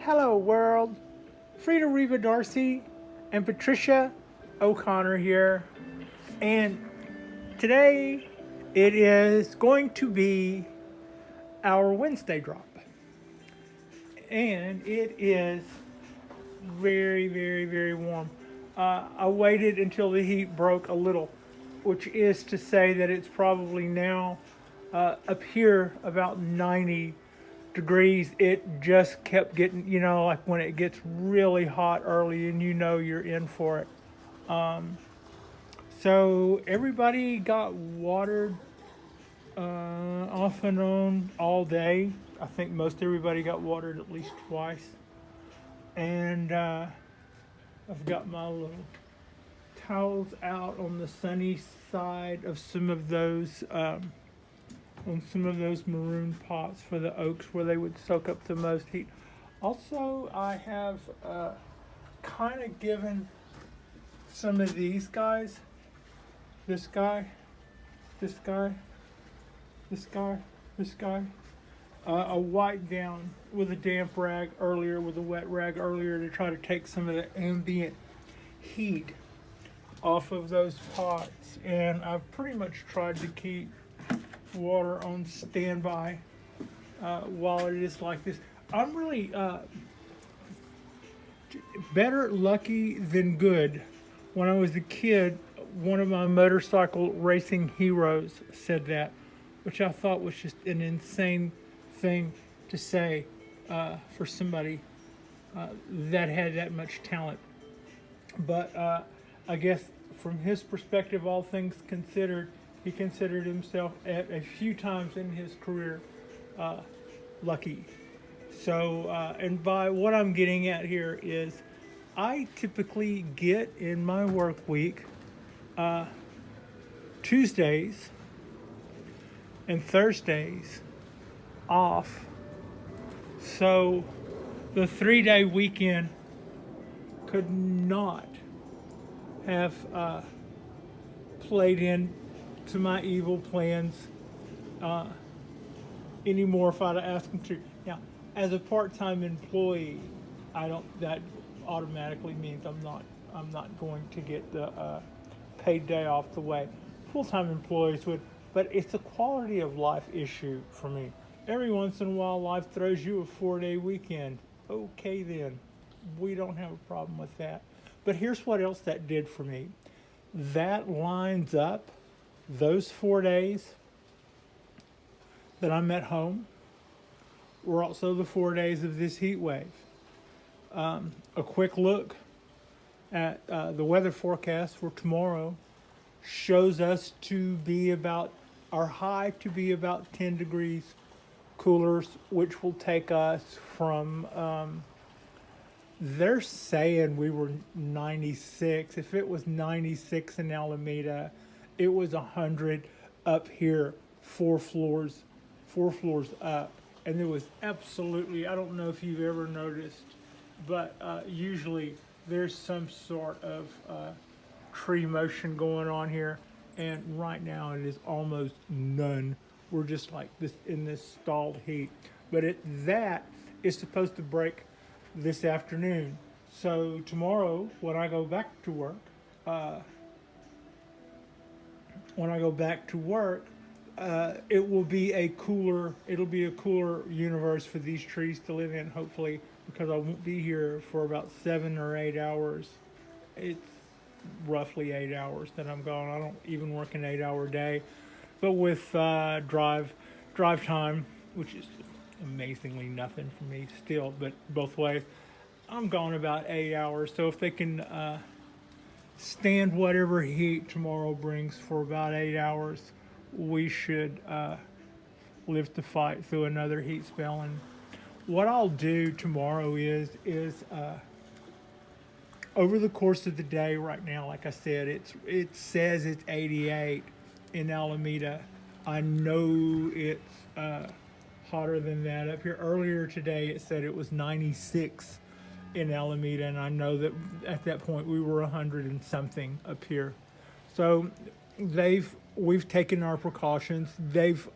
Hello world, Frida Reva Darcy and Patricia O'Connor here, and today it is going to be our Wednesday drop, and it is very, very, very warm. I waited until the heat broke a little, which is to say that it's probably now up here about 90 degrees. It just kept getting, like when it gets really hot early and you're in for it. So everybody got watered off and on all day. I think most everybody got watered at least twice. And I've got my little towels out on the sunny side of some of those on some of those maroon pots for the oaks where they would soak up the most heat. Also, I have kind of given some of these guys, this guy, this guy, this guy, this guy, a wipe down with a damp rag earlier, with a wet rag earlier, to try to take some of the ambient heat off of those pots. And I've pretty much tried to keep water on standby while it is like this. I'm really better lucky than good. When I was a kid, one of my motorcycle racing heroes said that, which I thought was just an insane thing to say for somebody that had that much talent. But I guess from his perspective, all things considered, he considered himself at a few times in his career lucky. So, and by what I'm getting at here is, I typically get in my work week Tuesdays and Thursdays off. So the 3-day weekend could not have played in to my evil plans anymore if I'd asked him to. Now, as a part-time employee, that automatically means I'm not going to get the paid day off the way full-time employees would, but it's a quality of life issue for me. Every once in a while, life throws you a 4-day weekend. Okay then, we don't have a problem with that. But here's what else that did for me. That lines up those 4 days that I'm at home were also the 4 days of this heat wave. A quick look at the weather forecast for tomorrow shows us to be about, our high to be about 10 degrees cooler, which will take us from, they're saying we were 96. If it was 96 in Alameda, it was 100 up here, four floors up. And there was absolutely, I don't know if you've ever noticed, but usually there's some sort of tree motion going on here. And right now it is almost none. We're just like this in this stalled heat. But that is supposed to break this afternoon. So tomorrow, when I go back to work, it will be a cooler. It'll be a cooler universe for these trees to live in. Hopefully, because I won't be here for about 7 or 8 hours. It's roughly 8 hours that I'm gone. I don't even work an 8-hour day, but with drive time, which is amazingly nothing for me still, but both ways, I'm gone about 8 hours. So if they can stand whatever heat tomorrow brings for about 8 hours, we should live to fight through another heat spell. And what I'll do tomorrow is over the course of the day, right now, like I said, it says it's 88 in Alameda. I know it's hotter than that up here. Earlier today, it said it was 96 in Alameda, and I know that at that point we were 100 and something up here. So we've taken our precautions. They've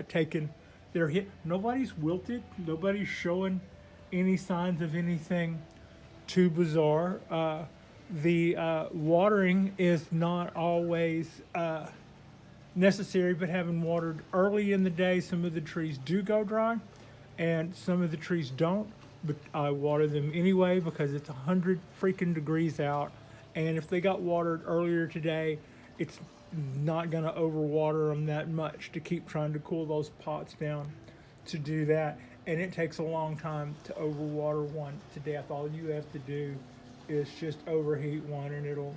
taken their hit. Nobody's wilted. Nobody's showing any signs of anything too bizarre. The watering is not always necessary, but having watered early in the day, some of the trees do go dry and some of the trees don't. But I water them anyway because it's 100 freaking degrees out. And if they got watered earlier today, it's not going to overwater them that much to keep trying to cool those pots down to do that. And it takes a long time to overwater one to death. All you have to do is just overheat one and it'll,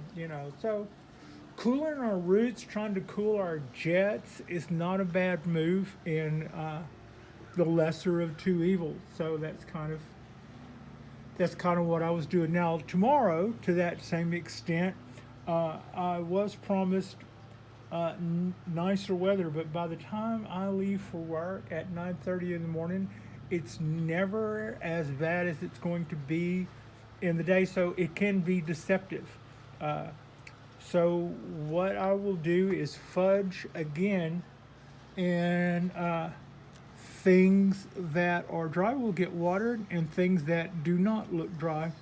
so cooling our roots, trying to cool our jets is not a bad move in the lesser of two evils. So that's kind of what I was doing. Now tomorrow, to that same extent, I was promised nicer weather, but by the time I leave for work at 9:30 in the morning, it's never as bad as it's going to be in the day, so it can be deceptive. So what I will do is fudge again, and things that are dry will get watered, and things that do not look dry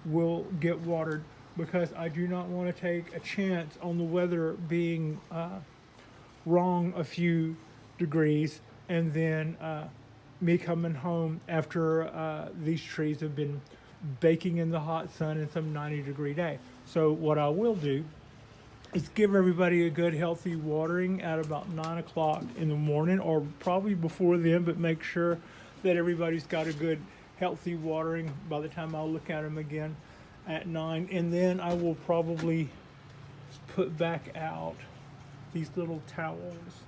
will get watered, because I do not want to take a chance on the weather being wrong a few degrees, and then me coming home after these trees have been baking in the hot sun in some 90-degree day. So what I will do is give everybody a good healthy watering at about 9 o'clock in the morning, or probably before then, but make sure that everybody's got a good healthy watering by the time I'll look at them again at 9. And then I will probably put back out these little towels,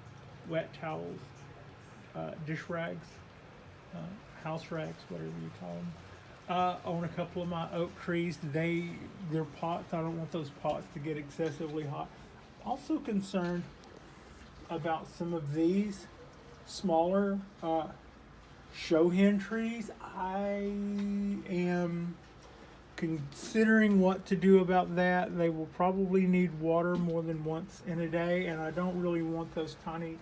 wet towels, dish rags, house rags, whatever you call them, on a couple of my oak trees. They're pots. I don't want those pots to get excessively hot. Also concerned about some of these smaller show hen trees. I am considering what to do about that. They will probably need water more than once in a day, and I don't really want those tiny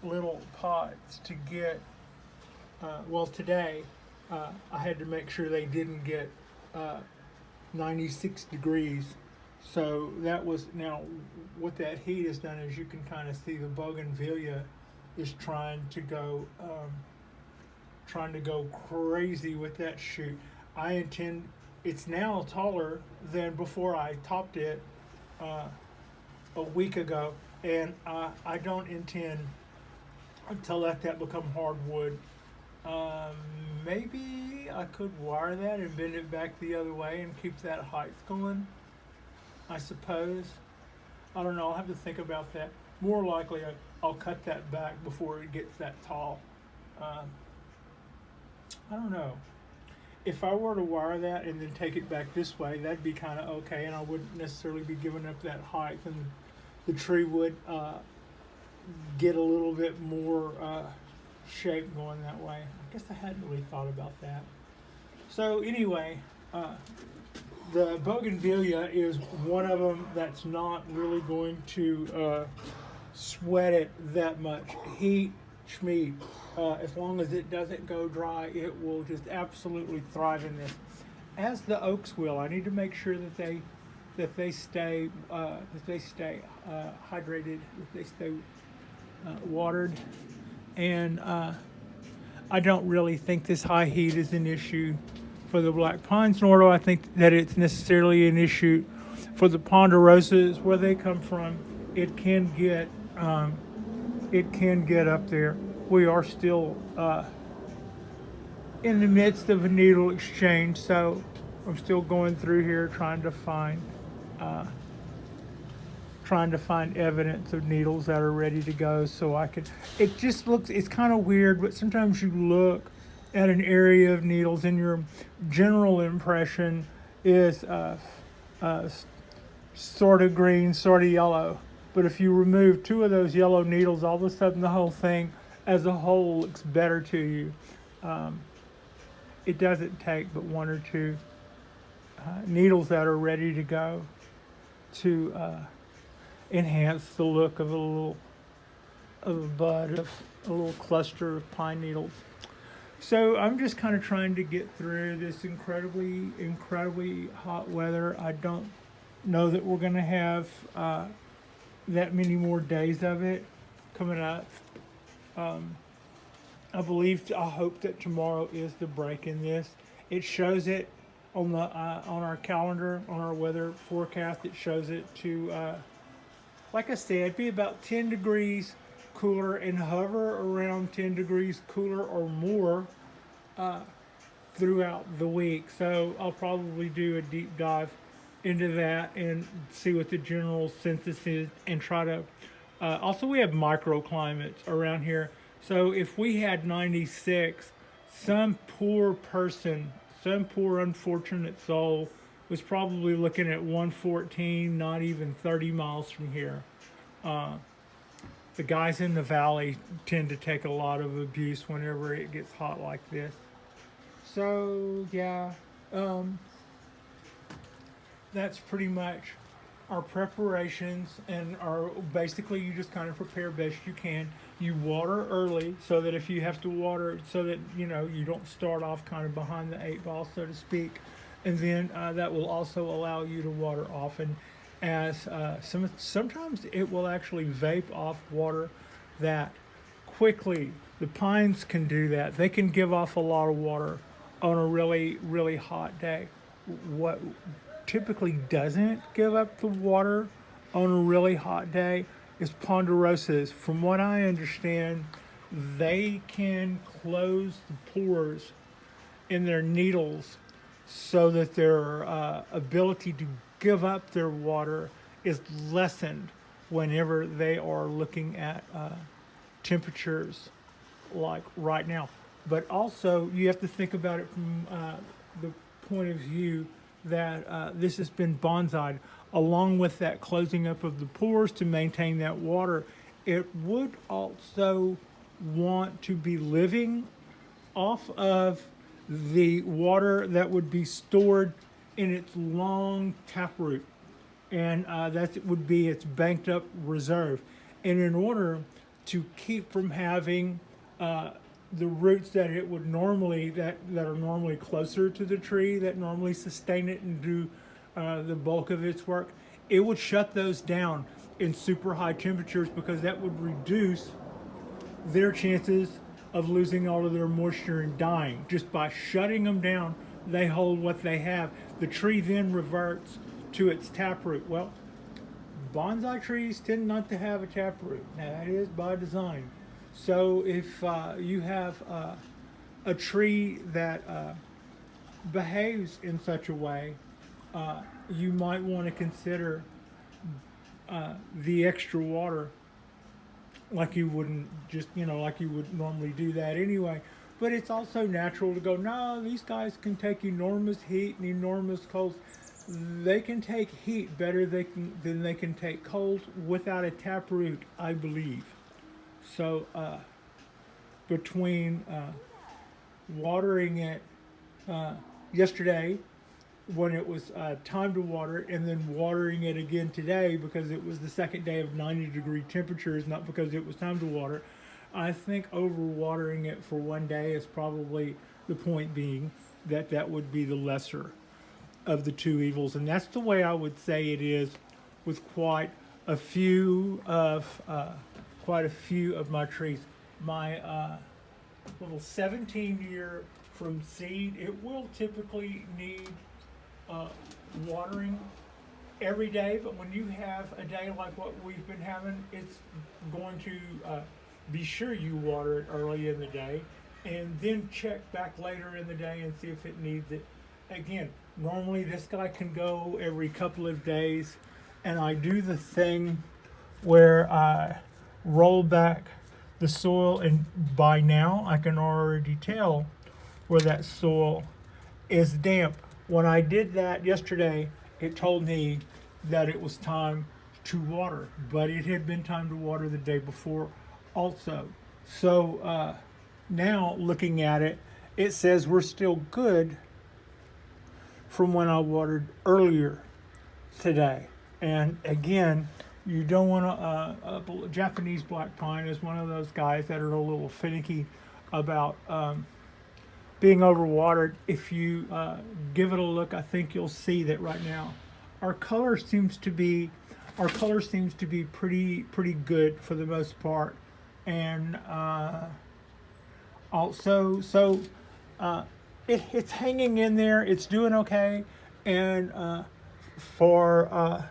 little pots to get, today I had to make sure they didn't get 96 degrees. So that was, now what that heat has done is you can kind of see the bougainvillea is trying to go crazy with that shoot. It's now taller than before I topped it a week ago, and I don't intend to let that become hardwood. Maybe I could wire that and bend it back the other way and keep that height going, I suppose. I don't know, I'll have to think about that. More likely I'll cut that back before it gets that tall. I don't know. If I were to wire that and then take it back this way, that'd be kind of okay, and I wouldn't necessarily be giving up that height, and the tree would get a little bit more shape going that way. I guess I hadn't really thought about that. So anyway, the bougainvillea is one of them that's not really going to sweat it that much. Heat, schmeat. As long as it doesn't go dry, it will just absolutely thrive in this, as the oaks will. I need to make sure that they stay hydrated, that they stay watered, and I don't really think this high heat is an issue for the black pines, nor do I think that it's necessarily an issue for the ponderosas. Where they come from, it can get up there. We are still in the midst of a needle exchange, so I'm still going through here trying to find evidence of needles that are ready to go, so I could. It just looks, it's kind of weird, but sometimes you look at an area of needles and your general impression is sort of green, sort of yellow. But if you remove two of those yellow needles, all of a sudden the whole thing as a whole looks better to you. It doesn't take but one or two needles that are ready to go to enhance the look of a bud, of a little cluster of pine needles. So I'm just kind of trying to get through this incredibly hot weather. I don't know that we're going to have that many more days of it coming up. I hope that tomorrow is the break in this. It shows it on our calendar, on our weather forecast. It shows it to, like I said, be about 10 degrees cooler and hover around 10 degrees cooler or more throughout the week. So I'll probably do a deep dive into that and see what the general census is and try to. Also, we have microclimates around here. So if we had 96, some poor person, some poor unfortunate soul was probably looking at 114, not even 30 miles from here. The guys in the valley tend to take a lot of abuse whenever it gets hot like this. So yeah, that's pretty much our preparations, and our basically you just kind of prepare best you can. You water early so that if you have to water, so that you know you don't start off kind of behind the eight ball, so to speak, and then that will also allow you to water often, as sometimes it will actually vape off water that quickly. The pines can do that. They can give off a lot of water on a really hot day. What typically doesn't give up the water on a really hot day is ponderosas. From what I understand, they can close the pores in their needles so that their ability to give up their water is lessened whenever they are looking at temperatures like right now. But also, you have to think about it from the point of view that this has been bonsaied. Along with that closing up of the pores to maintain that water, it would also want to be living off of the water that would be stored in its long taproot, and that would be its banked up reserve. And in order to keep from having the roots that it would normally that are normally closer to the tree, that normally sustain it and do the bulk of its work, it would shut those down in super high temperatures, because that would reduce their chances of losing all of their moisture and dying. Just by shutting them down, they hold what they have. The tree then reverts to its taproot. Well, bonsai trees tend not to have a taproot. That is by design. So if you have a tree that behaves in such a way, you might want to consider the extra water, like you wouldn't just, like you would normally do that anyway. But it's also natural to go, no, these guys can take enormous heat and enormous colds. They can take heat better than they can take cold without a taproot, I believe. So between watering it yesterday when it was time to water, and then watering it again today because it was the second day of 90-degree temperatures, not because it was time to water, I think overwatering it for one day is probably, the point being that that would be the lesser of the two evils. And that's the way I would say it is with quite a few of my trees. My little 17-year from seed, it will typically need watering every day, but when you have a day like what we've been having, it's going to be sure you water it early in the day, and then check back later in the day and see if it needs it. Again, normally this guy can go every couple of days, and I do the thing where I roll back the soil, and by now I can already tell where that soil is damp. When I did that yesterday, it told me that it was time to water, but it had been time to water the day before also. So now looking at it, it says we're still good from when I watered earlier today. And again, you don't want to, Japanese black pine is one of those guys that are a little finicky about being overwatered. If you give it a look, I think you'll see that right now our color seems to be pretty good for the most part, and also it's hanging in there. It's doing okay, and for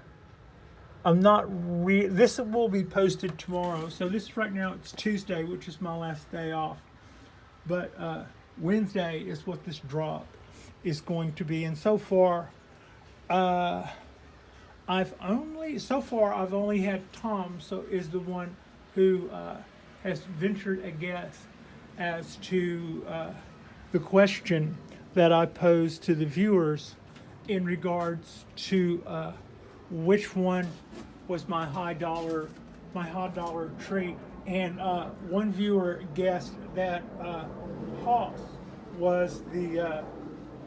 I'm not this will be posted tomorrow. So this right now it's Tuesday, which is my last day off. But Wednesday is what this drop is going to be. And so far, I've only had Tom, so is the one who has ventured a guess as to the question that I posed to the viewers in regards to which one was my high dollar tree. And one viewer guessed that Hoss was the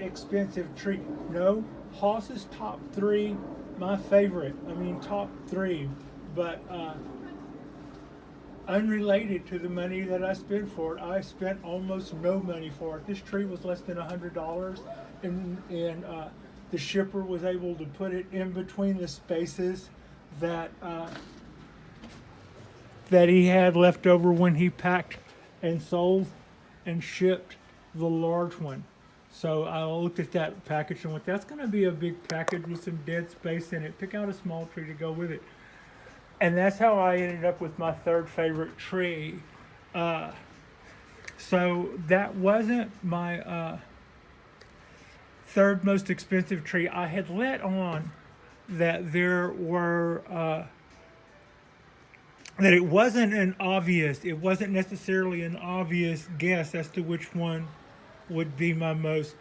expensive tree. No, Hoss is top three, my favorite. I mean, top three, but unrelated to the money that I spent for it. I spent almost no money for it. This tree was less than $100, and the shipper was able to put it in between the spaces that he had left over when he packed and sold and shipped the large one. So I looked at that package and went, that's going to be a big package with some dead space in it. Pick out a small tree to go with it. And that's how I ended up with my third favorite tree. So that wasn't my third most expensive tree. I had let on that there were that it wasn't necessarily an obvious guess as to which one would be my most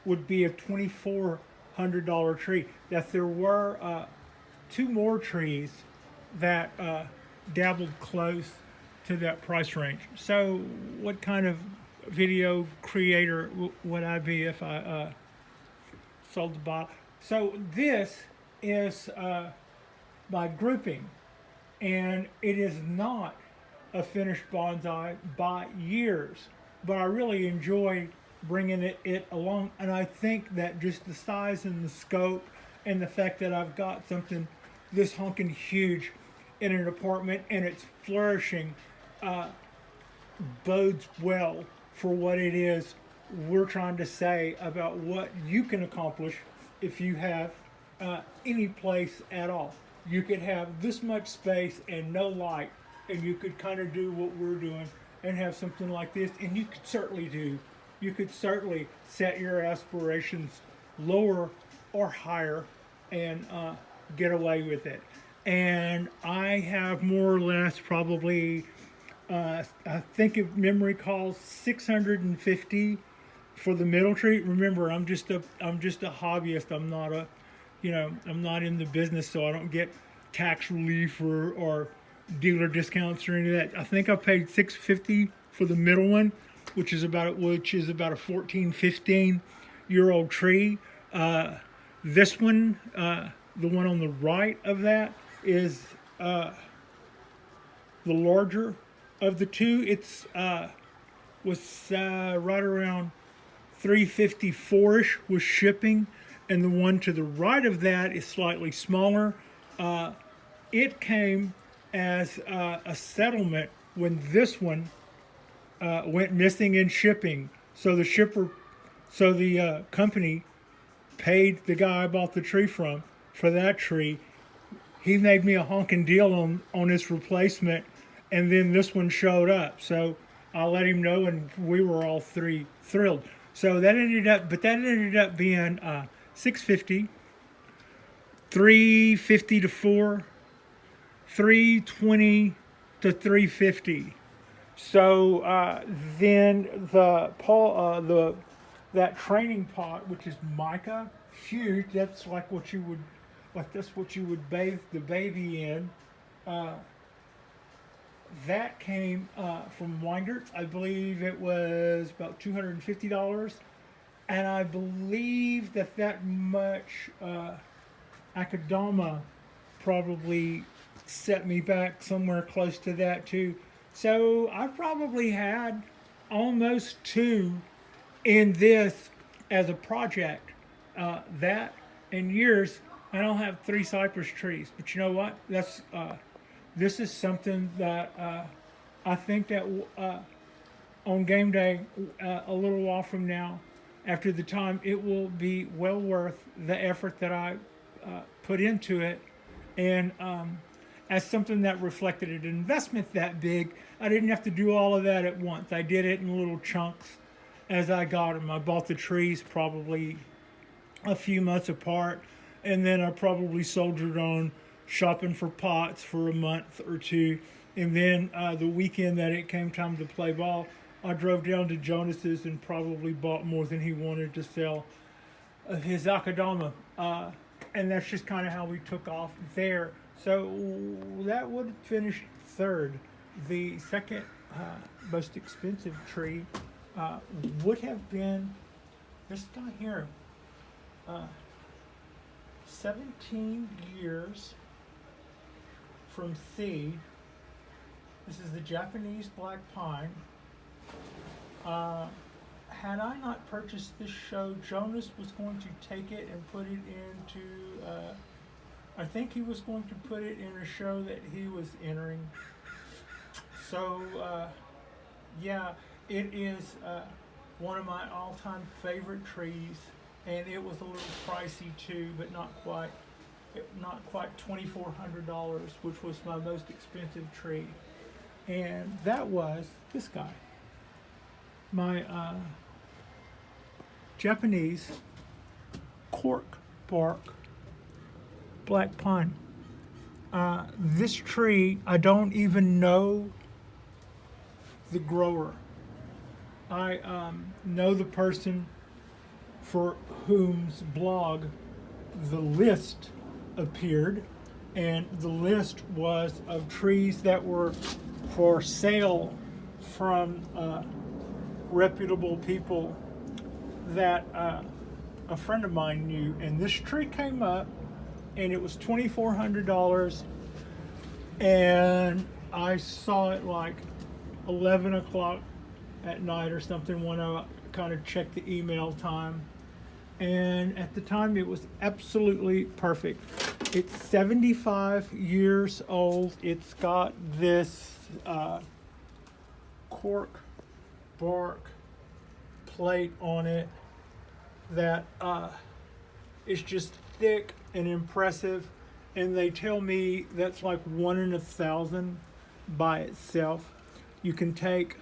would be a $2,400 tree. That there were two more trees that dabbled close to that price range. So what kind of video creator would I be if I sold the bottle? So this is my grouping, and it is not a finished bonsai by years, but I really enjoy bringing it along, and I think that just the size and the scope and the fact that I've got something this honking huge in an apartment and it's flourishing bodes well for what it is we're trying to say about what you can accomplish if you have any place at all. You could have this much space and no light, and you could kind of do what we're doing and have something like this, and you could certainly set your aspirations lower or higher and get away with it. And I have more or less probably I think if memory calls 650 for the middle tree. Remember, I'm just a hobbyist. I'm not in the business, so I don't get tax relief or dealer discounts or any of that. I think I paid $650 for the middle one, which is about a 14, 15-year-old tree. This one, the one on the right of that, is the larger of the two. It's was right around $354-ish with shipping, and the one to the right of that is slightly smaller. It came as a settlement when this one went missing in shipping. So the company paid the guy I bought the tree from for that tree. He made me a honking deal on his replacement, and then this one showed up. So I let him know, and we were all three thrilled. So that ended up being $650, $350 to $4, $320 to $350. So then that training pot, which is mica, huge. That's like what you would bathe the baby in. That came from Weingart. I believe it was about $250, and I believe that much Akadama probably set me back somewhere close to that too. So I probably had almost 2 in this as a project. That in years, I don't have 3 cypress trees. But you know what? This is something that I think that on game day, a little while from now, after the time, it will be well worth the effort that I put into it. And as something that reflected an investment that big, I didn't have to do all of that at once. I did it in little chunks as I got them. I bought the trees probably a few months apart, and then I probably soldiered on shopping for pots for a month or two. And then the weekend that it came time to play ball, I drove down to Jonas's and probably bought more than he wanted to sell of his Akadama. And that's just kind of how we took off there. So that would have finished third. The second most expensive tree would have been this guy here. 17 years from seed. This is the Japanese black pine. Had I not purchased this show, Jonas was going to take it and put it into, I think he was going to put it in a show that he was entering. So, yeah, it is one of my all-time favorite trees, and it was a little pricey too, but not quite $2,400, which was my most expensive tree. And that was this guy. My Japanese cork bark black pine. This tree, I don't even know the grower. I know the person for whom's blog the list appeared, and the list was of trees that were for sale from reputable people that a friend of mine knew. And this tree came up, and it was $2,400, and I saw it like 11 o'clock at night or something when I kind of checked the email time. And at the time, it was absolutely perfect. It's 75 years old. It's got this cork bark plate on it that is just thick and impressive. And they tell me that's like 1 in 1,000 by itself. You can take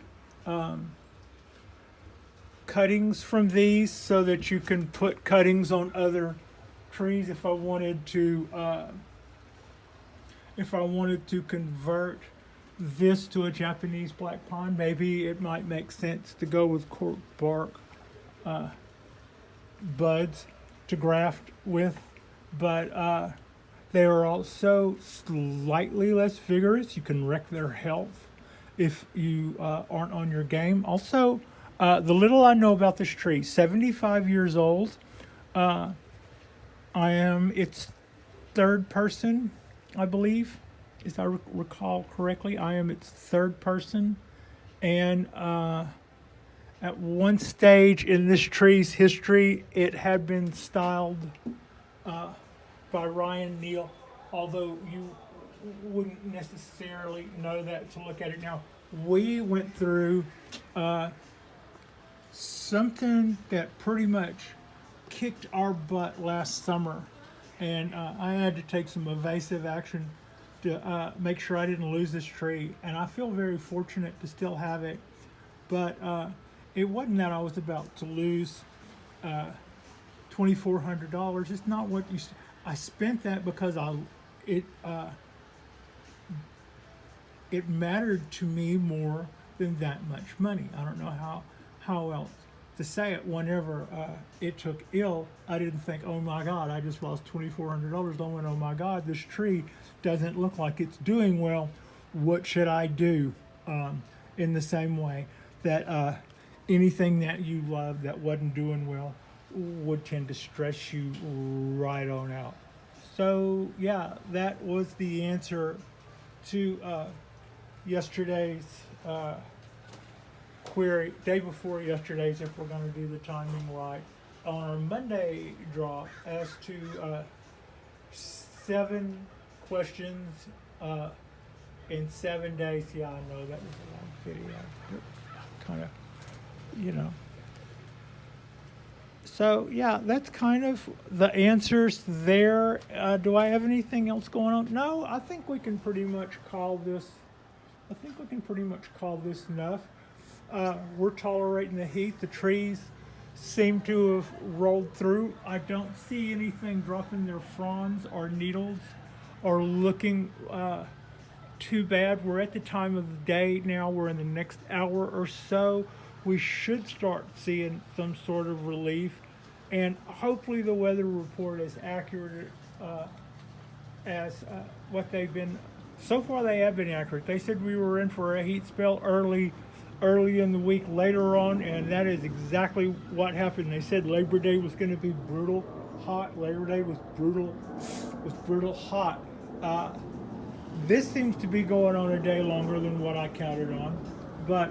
cuttings from these so that you can put cuttings on other trees. If I wanted to convert this to a Japanese black pine, maybe it might make sense to go with cork bark buds to graft with, but they are also slightly less vigorous. You can wreck their health if you aren't on your game. Also, the little I know about this tree, 75 years old. I am its third person, I believe, if I recall correctly. I am its third person. And at one stage in this tree's history, it had been styled by Ryan Neal, although you wouldn't necessarily know that to look at it now. We went through something that pretty much kicked our butt last summer, and I had to take some evasive action to make sure I didn't lose this tree, and I feel very fortunate to still have it. But it wasn't that I was about to lose $2,400. It's not what you. I spent that because it mattered to me more than that much money. I don't know how else to say it. Whenever it took ill, I didn't think, oh my God, I just lost $2,400. I went, oh my God, this tree doesn't look like it's doing well. What should I do? In the same way that anything that you love that wasn't doing well would tend to stress you right on out. So yeah, that was the answer to yesterday's query day before yesterday's, if we're going to do the timing right, on our Monday drop as to 7 questions in 7 days. Yeah, I know that was a long video. Kind of, you know. So yeah, that's kind of the answers there. Do I have anything else going on? No, I think we can pretty much call this. I think we can pretty much call this enough. We're tolerating the heat. The trees seem to have rolled through. I don't see anything dropping their fronds or needles or looking too bad. We're at the time of the day now. We're in the next hour or so. We should start seeing some sort of relief, and hopefully the weather report is accurate as what they've been. So far they have been accurate. They said we were in for a heat spell early in the week later on, and that is exactly what happened. They said Labor Day was going to be brutal hot. Labor Day was brutal hot. This seems to be going on a day longer than what I counted on, but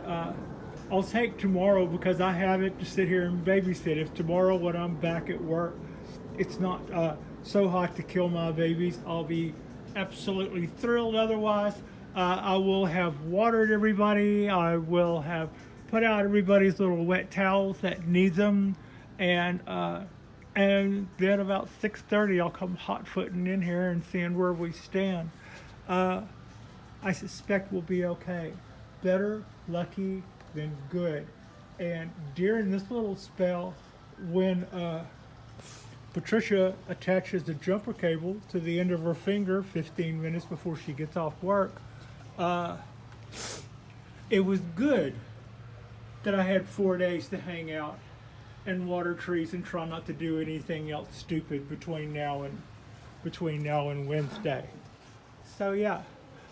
I'll take tomorrow because I have it to sit here and babysit. If tomorrow when I'm back at work, it's not so hot to kill my babies, I'll be absolutely thrilled. Otherwise, I will have watered everybody. I will have put out everybody's little wet towels that needs them, and then about 6:30, I'll come hot-footing in here and seeing where we stand. I suspect we'll be okay. Better lucky than good. And during this little spell, when Patricia attaches the jumper cable to the end of her finger 15 minutes before she gets off work, it was good that I had 4 days to hang out and water trees and try not to do anything else stupid between now and Wednesday. So yeah,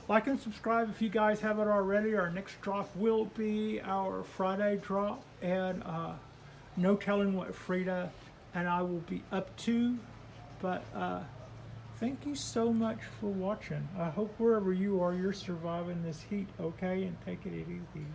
like and subscribe if you guys haven't already. Our next drop will be our Friday drop, and no telling what Frida and I will be up to, but thank you so much for watching. I hope wherever you are, you're surviving this heat okay, and taking it easy.